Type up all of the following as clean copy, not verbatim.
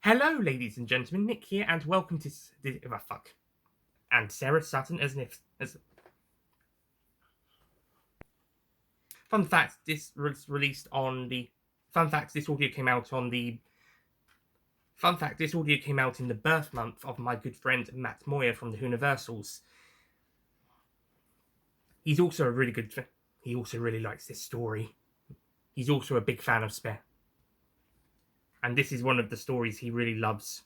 Hello, ladies and gentlemen, Nick here, and welcome to fuck. And Sarah Sutton as fun fact. This was released on the fun fact. This audio came out on the fun fact. This audio came out in the birth month of my good friend Matt Moyer from the Universals. He's also a really good. He also really likes this story. He's also a big fan of Spare, and this is one of the stories he really loves.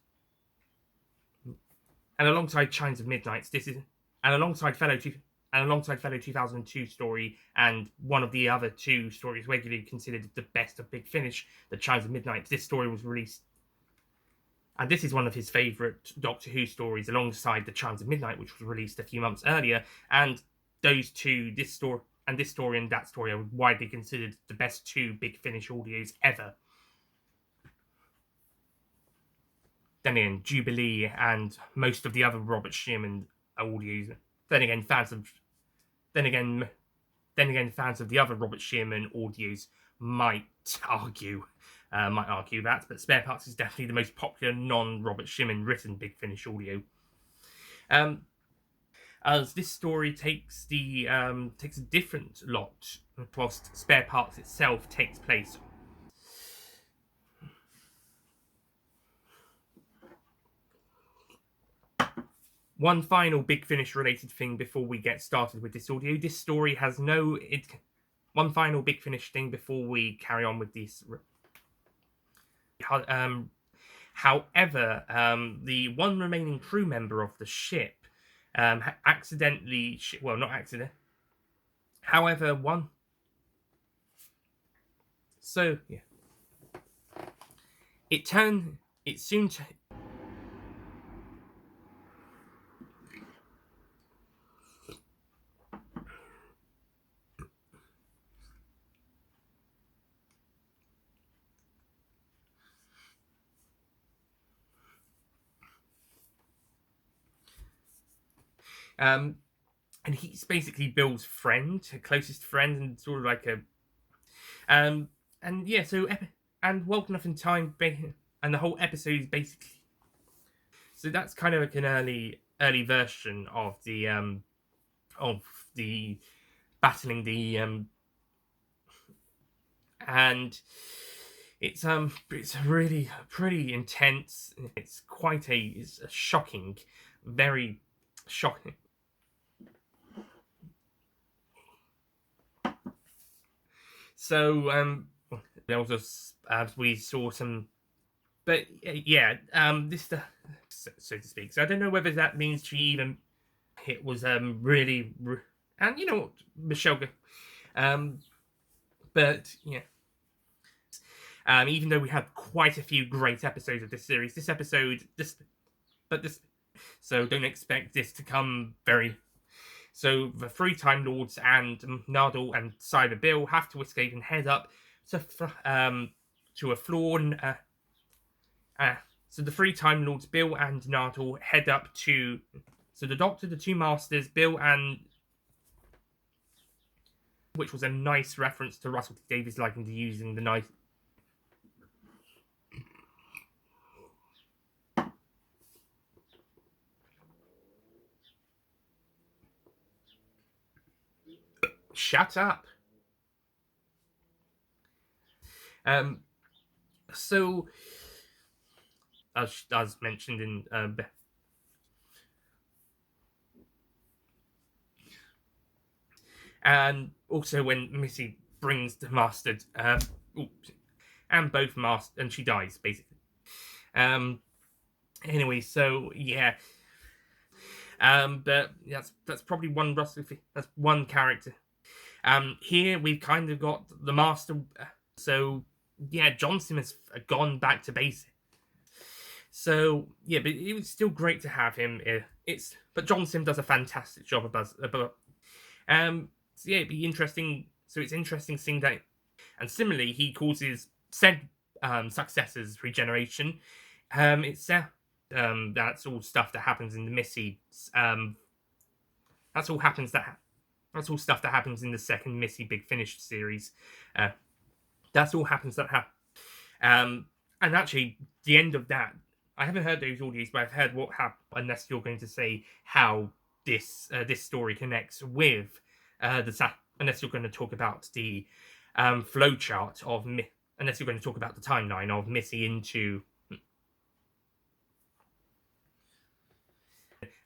And alongside Chimes of Midnights, this is and alongside fellow 2002 story and one of the other two stories regularly considered the best of Big Finish, the Chimes of Midnight. This story was released, and this is one of his favourite Doctor Who stories, alongside the Chimes of Midnight, which was released a few months earlier. And those two, this story and that story, are widely considered the best two Big Finish audios ever. Then again, Jubilee and most of the other Robert Shearman audios. Then again, fans of the other Robert Shearman audios might argue that, but Spare Parts is definitely the most popular non-Robert Shearman written Big Finish audio. As this story takes a different lot, whilst Spare Parts itself takes place. One final Big Finish related thing before we get started with this audio. This story has one final Big Finish thing before we carry on with this. However, the one remaining crew member of the ship not accident. However, one. So yeah, it soon. And he's basically Bill's closest friend, and sort of like a, and yeah. So and Woken Up in Time, and the whole episode is basically. So that's kind of like an early version of the battling the and it's really pretty intense. It's a shocking, very shocking. So there was as we saw some, but yeah, this so to speak. So I don't know whether that means she even it was really, and you know what, Michelle, but yeah. Even though we had quite a few great episodes of this series, so don't expect this to come very. So the three Time Lords and Nardole and Cyber Bill have to escape and head up to a floor. So the three Time Lords, Bill and Nardole, head up to. So the Doctor, the two Masters, Bill and. Which was a nice reference to Russell T Davies liking to using the knife. Shut up. So, as mentioned in and also when Missy brings the master, and both master, and she dies basically. Anyway, so yeah. But that's probably one Russell. That's one character. Here we've kind of got the master. So yeah, Johnson has gone back to basic. So yeah, but it was still great to have him. But John Sim does a fantastic job so yeah, it'd be interesting. So it's interesting seeing that, and similarly, he causes said successors regeneration. That's all stuff that happens in the Missy. That's all stuff that happens in the second Missy Big Finish series. That's all happens that happen. And actually, the end of that I haven't heard those audios, but I've heard what happened. Unless you're going to say how this story connects with unless you're going to talk about the flowchart of unless you're going to talk about the timeline of Missy into,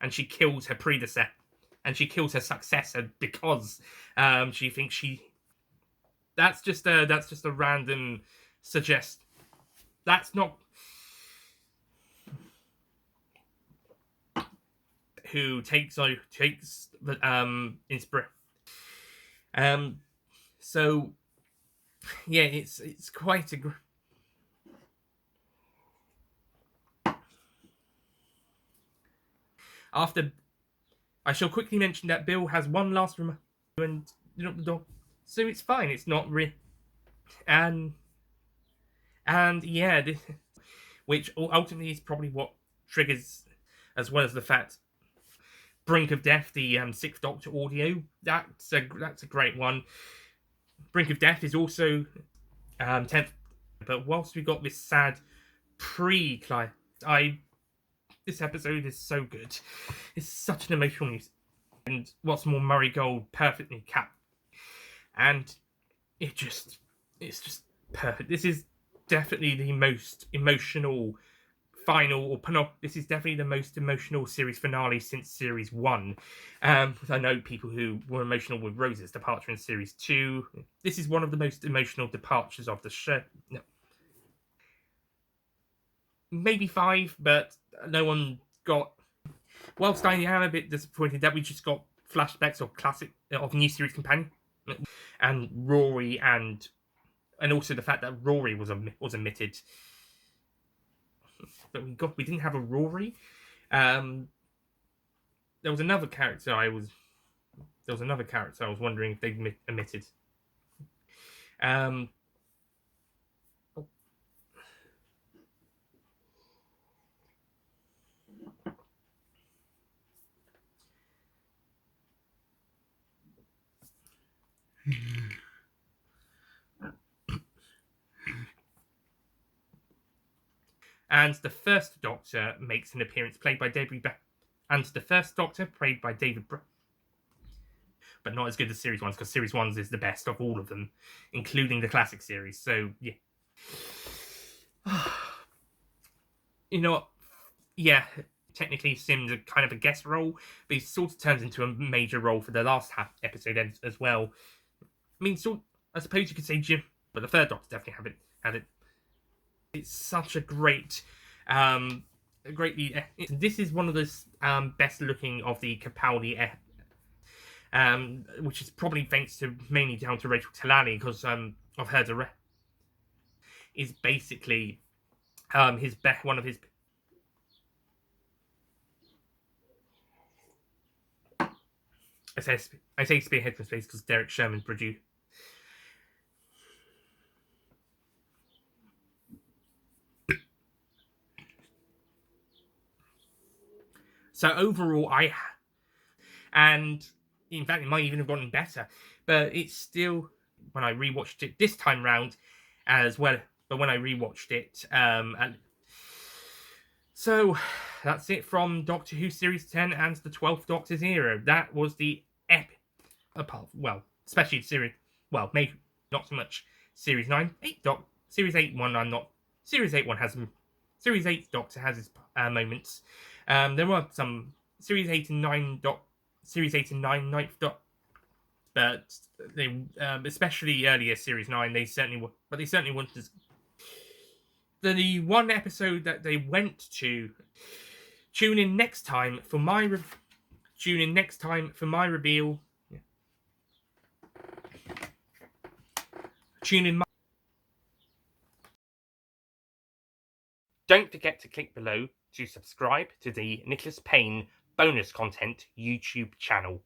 and she kills her predecessor, and she kills her successor because she thinks she. That's just a random suggest. That's not who takes the inspiration. So yeah, it's quite a. After, I shall quickly mention that Bill has one last remark, and so it's fine. It's not and yeah, which ultimately is probably what triggers, as well as the fact. Brink of Death, the Sixth Doctor audio. That's a great one. Brink of Death is also 10th. But whilst we got this sad pre-climax, this episode is so good. It's such an emotional news. And what's more, Murray Gold perfectly capped. And it's just perfect. This is definitely the most emotional final, this is definitely the most emotional series finale since series 1. I know people who were emotional with Rose's departure in series 2. This is one of the most emotional departures of the show. No. Maybe 5, but no one got. Whilst I am a bit disappointed that we just got flashbacks of new series companion and Rory, and also the fact that Rory was omitted. But we didn't have a Rory. There was another character I was wondering if they omitted. And the First Doctor makes an appearance, played by David but not as good as Series 1, because Series 1 is the best of all of them, including the classic series. So, yeah. You know what? Yeah, technically Sim's a kind of a guest role, but he sort of turns into a major role for the last episode as well. I mean, I suppose you could say Jim, but the Third Doctor definitely had it. It's such a great, this is one of the best looking of the Capaldi, which is probably thanks to mainly down to Rachel Talani, because of her direct is basically one of his. I say spearhead from space because Derek Sherman produced. So overall, and in fact, it might even have gotten better. But it's still, when I rewatched it this time round, as well. But when I rewatched it, so that's it from Doctor Who Series 10 and the 12th Doctor's era. That was the epic. Especially series. Well, maybe not so much Series 9, 8 Series 8 one. I'm not. Series 8 one has. Series 8 Doctor has its moments. There were some Series 8 and 9 Series 8 and 9 9th Doctor, but they, especially earlier Series 9, they certainly were. But they certainly weren't as. The one episode that they went to. Tune in next time for my reveal. Tune in. Don't forget to click below to subscribe to the Nicholas Payne bonus content YouTube channel.